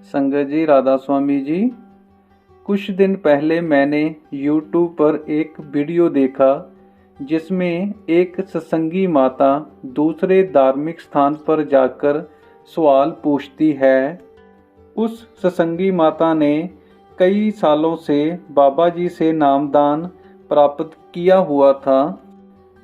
संगत जी, राधा स्वामी जी। कुछ दिन पहले मैंने YouTube पर एक वीडियो देखा जिसमें एक सत्संगी माता दूसरे धार्मिक स्थान पर जाकर सवाल पूछती है। उस सत्संगी माता ने कई सालों से बाबा जी से नामदान प्राप्त किया हुआ था।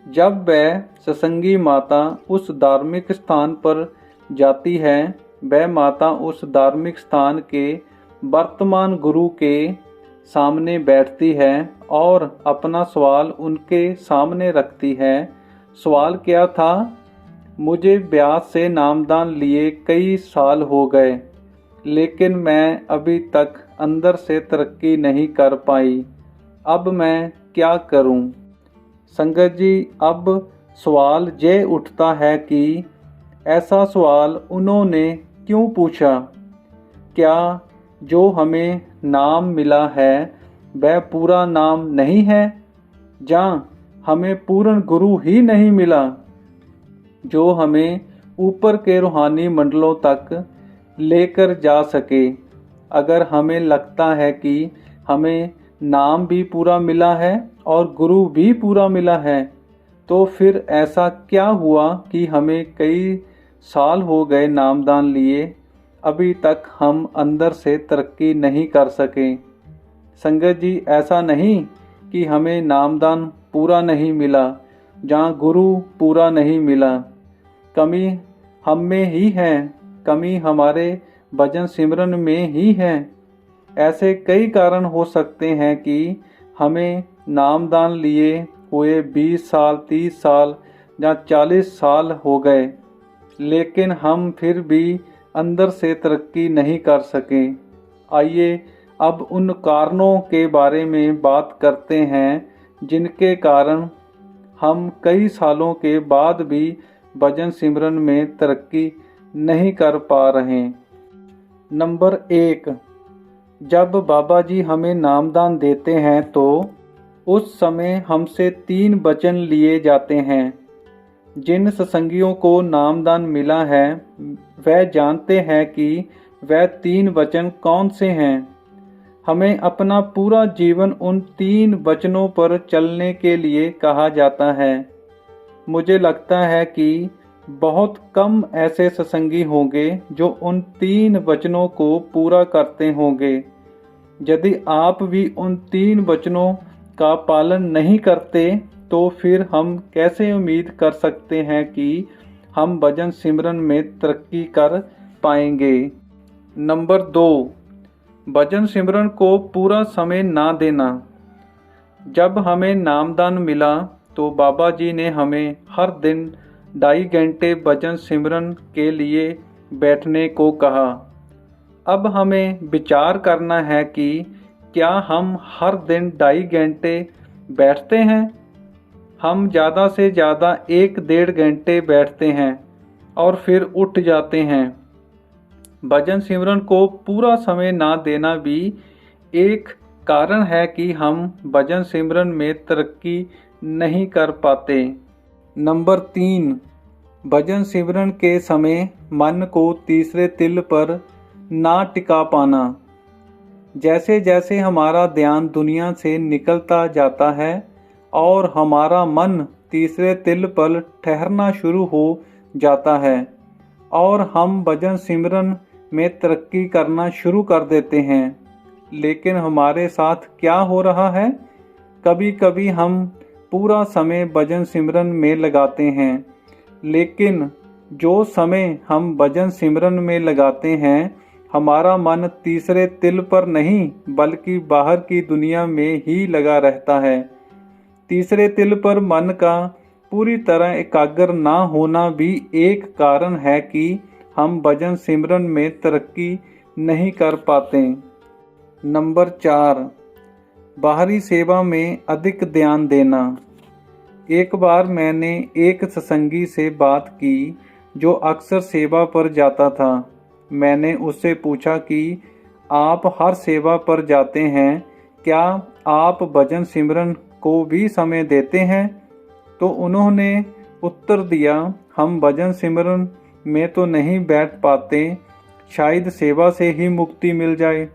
जब वह सत्संगी माता उस धार्मिक स्थान पर जाती है, वह माता उस धार्मिक स्थान के वर्तमान गुरु के सामने बैठती है और अपना सवाल उनके सामने रखती है। सवाल क्या था? मुझे ब्यास से नामदान लिए कई साल हो गए, लेकिन मैं अभी तक अंदर से तरक्की नहीं कर पाई। अब मैं क्या करूं? संगत जी, अब सवाल ये उठता है कि ऐसा सवाल उन्होंने क्यों पूछा? क्या जो हमें नाम मिला है वह पूरा नाम नहीं है? या हमें पूर्ण गुरु ही नहीं मिला जो हमें ऊपर के रूहानी मंडलों तक लेकर जा सके? अगर हमें लगता है कि हमें नाम भी पूरा मिला है और गुरु भी पूरा मिला है, तो फिर ऐसा क्या हुआ कि हमें कई साल हो गए नामदान लिए, अभी तक हम अंदर से तरक्की नहीं कर सके? संगत जी, ऐसा नहीं कि हमें नामदान पूरा नहीं मिला, जहाँ गुरु पूरा नहीं मिला। कमी हम में ही है, कमी हमारे भजन सिमरन में ही है। ऐसे कई कारण हो सकते हैं कि हमें नामदान लिए हुए 20 साल, 30 साल या 40 साल हो गए, लेकिन हम फिर भी अंदर से तरक्की नहीं कर सके। आइए अब उन कारणों के बारे में बात करते हैं जिनके कारण हम कई सालों के बाद भी भजन सिमरन में तरक्की नहीं कर पा रहे। नंबर 1, जब बाबा जी हमें नामदान देते हैं तो उस समय हमसे 3 वचन लिए जाते हैं। जिन सत्संगियों को नामदान मिला है वह जानते हैं कि वह 3 वचन कौन से हैं। हमें अपना पूरा जीवन उन 3 वचनों पर चलने के लिए कहा जाता है। मुझे लगता है कि बहुत कम ऐसे सत्संगी होंगे जो उन 3 वचनों को पूरा करते होंगे। यदि आप भी उन 3 वचनों का पालन नहीं करते तो फिर हम कैसे उम्मीद कर सकते हैं कि हम भजन सिमरन में तरक्की कर पाएंगे। नंबर 2, भजन सिमरन को पूरा समय ना देना। जब हमें नामदान मिला तो बाबा जी ने हमें हर दिन 2.5 घंटे भजन सिमरन के लिए बैठने को कहा। अब हमें विचार करना है कि क्या हम हर दिन 2.5 घंटे बैठते हैं? हम ज़्यादा से ज़्यादा 1-1.5 घंटे बैठते हैं और फिर उठ जाते हैं। भजन सिमरन को पूरा समय ना देना भी एक कारण है कि हम भजन सिमरन में तरक्की नहीं कर पाते। नंबर 3, भजन सिमरन के समय मन को तीसरे तिल पर ना टिका पाना। जैसे जैसे हमारा ध्यान दुनिया से निकलता जाता है और हमारा मन तीसरे तिल पर ठहरना शुरू हो जाता है और हम भजन सिमरन में तरक्की करना शुरू कर देते हैं। लेकिन हमारे साथ क्या हो रहा है? कभी कभी हम पूरा समय भजन सिमरन में लगाते हैं, लेकिन जो समय हम भजन सिमरन में लगाते हैं हमारा मन तीसरे तिल पर नहीं बल्कि बाहर की दुनिया में ही लगा रहता है। तीसरे तिल पर मन का पूरी तरह एकाग्र ना होना भी एक कारण है कि हम भजन सिमरन में तरक्की नहीं कर पाते। नंबर 4, बाहरी सेवा में अधिक ध्यान देना। एक बार मैंने एक सत्संगी से बात की जो अक्सर सेवा पर जाता था। मैंने उससे पूछा कि आप हर सेवा पर जाते हैं, क्या आप भजन सिमरन को भी समय देते हैं? तो उन्होंने उत्तर दिया, हम भजन सिमरन में तो नहीं बैठ पाते, शायद सेवा से ही मुक्ति मिल जाए।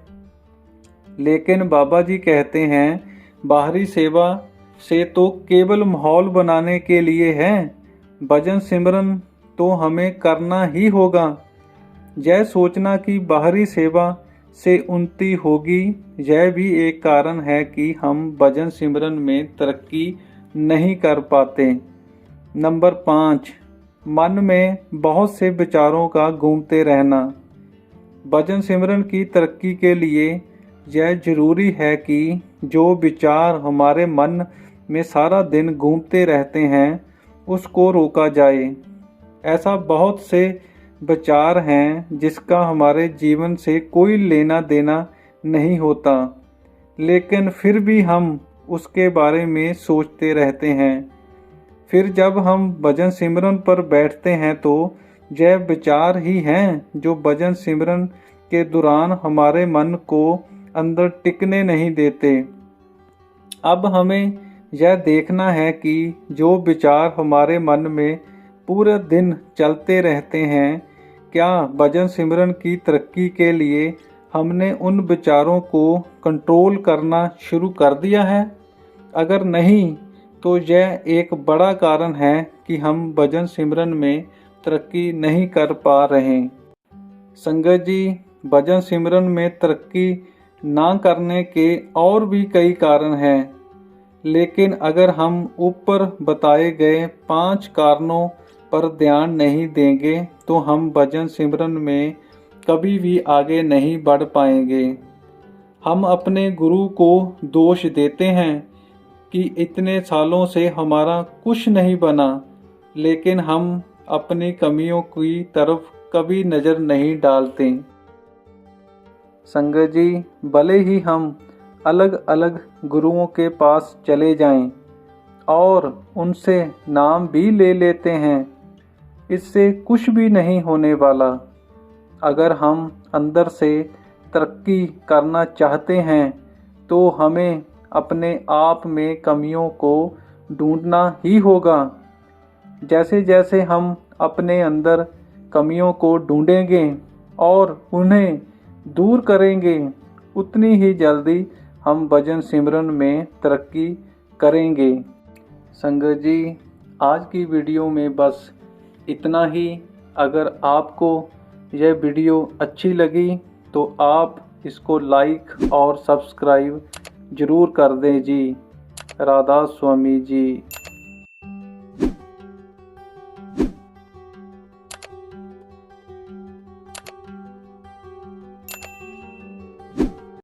लेकिन बाबा जी कहते हैं बाहरी सेवा से तो केवल माहौल बनाने के लिए है, भजन सिमरन तो हमें करना ही होगा। यह सोचना कि बाहरी सेवा से उन्नति होगी, यह भी एक कारण है कि हम भजन सिमरन में तरक्की नहीं कर पाते। नंबर 5, मन में बहुत से विचारों का घूमते रहना। भजन सिमरन की तरक्की के लिए यह जरूरी है कि जो विचार हमारे मन में सारा दिन घूमते रहते हैं उसको रोका जाए। ऐसा बहुत से विचार हैं जिसका हमारे जीवन से कोई लेना देना नहीं होता, लेकिन फिर भी हम उसके बारे में सोचते रहते हैं। फिर जब हम भजन सिमरन पर बैठते हैं तो यह विचार ही हैं जो भजन सिमरन के दौरान हमारे मन को अंदर टिकने नहीं देते। अब हमें यह देखना है कि जो विचार हमारे मन में पूरे दिन चलते रहते हैं, क्या भजन सिमरन की तरक्की के लिए हमने उन विचारों को कंट्रोल करना शुरू कर दिया है? अगर नहीं तो यह एक बड़ा कारण है कि हम भजन सिमरन में तरक्की नहीं कर पा रहे। संगत जी, भजन सिमरन में तरक्की ना करने के और भी कई कारण हैं, लेकिन अगर हम ऊपर बताए गए 5 कारणों पर ध्यान नहीं देंगे तो हम भजन सिमरन में कभी भी आगे नहीं बढ़ पाएंगे। हम अपने गुरु को दोष देते हैं कि इतने सालों से हमारा कुछ नहीं बना, लेकिन हम अपनी कमियों की तरफ कभी नज़र नहीं डालते। संगत जी, भले ही हम अलग अलग गुरुओं के पास चले जाएं और उनसे नाम भी ले लेते हैं, इससे कुछ भी नहीं होने वाला। अगर हम अंदर से तरक्की करना चाहते हैं तो हमें अपने आप में कमियों को ढूंढना ही होगा। जैसे जैसे हम अपने अंदर कमियों को ढूंढेंगे और उन्हें दूर करेंगे, उतनी ही जल्दी हम भजन सिमरन में तरक्की करेंगे। संगत जी, आज की वीडियो में बस इतना ही। अगर आपको यह वीडियो अच्छी लगी तो आप इसको लाइक और सब्सक्राइब ज़रूर कर दें जी। राधा स्वामी जी।